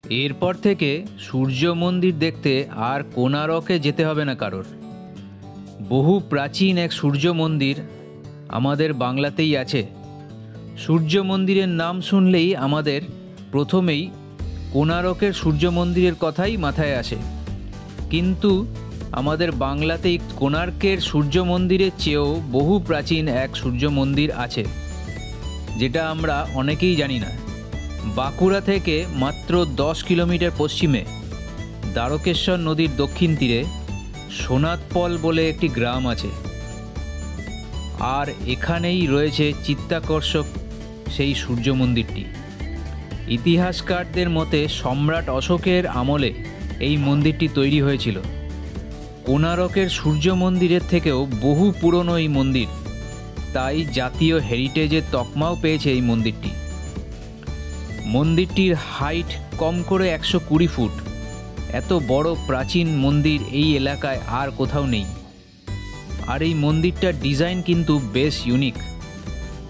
এরপর থেকে সূর্য মন্দির দেখতে আর কোণারকে যেতে হবে না কারোর। বহু প্রাচীন এক সূর্য মন্দির আমাদের বাংলাতেই আছে। সূর্য মন্দিরের নাম শুনলেই আমাদের প্রথমেই কোণারকের সূর্য মন্দিরের কথাই মাথায় আসে। কিন্তু আমাদের বাংলাতেই কোণার্কের সূর্য মন্দিরের চেয়েও বহু প্রাচীন এক সূর্য মন্দির আছে, যেটা আমরা অনেকেই জানি না। বাঁকুড়া থেকে মাত্র 10 কিলোমিটার পশ্চিমে দ্বারকেশ্বর নদীর দক্ষিণ তীরে সোনাতপল বলে একটি গ্রাম আছে। আর এখানেই রয়েছে চিত্তাকর্ষক সেই সূর্য মন্দিরটি। ইতিহাসকারদের মতে সম্রাট অশোকের আমলে এই মন্দিরটি তৈরি হয়েছিল। কোণারকের সূর্য মন্দিরের থেকেও বহু পুরনো এই মন্দির, তাই জাতীয় হেরিটেজের তকমাও পেয়েছে এই মন্দিরটি। মন্দিরটির হাইট কম করে 120 ফুট। এত বড় প্রাচীন মন্দির এই এলাকায় আর কোথাও নেই। আর এই মন্দিরটার ডিজাইন কিন্তু বেশ ইউনিক।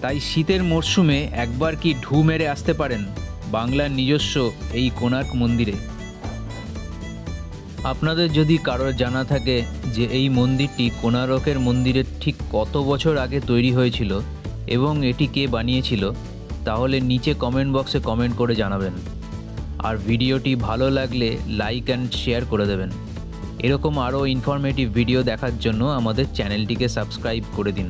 তাই শীতের মরশুমে একবার কি ঢু মেরে আসতে পারেন বাংলার নিজস্ব এই কোণার্ক মন্দিরে। আপনাদের যদি কারোর জানা থাকে যে এই মন্দিরটি কোণারকের মন্দিরের ঠিক কত বছর আগে তৈরি হয়েছিল এবং এটি কে বানিয়েছিল, তাহলে নিচে কমেন্ট বক্সে কমেন্ট করে জানাবেন। আর ভিডিওটি ভালো লাগলে লাইক অ্যান্ড শেয়ার করে দেবেন। এরকম আরও ইনফরমেটিভ ভিডিও দেখার জন্য আমাদের চ্যানেলটিকে সাবস্ক্রাইব করে দিন।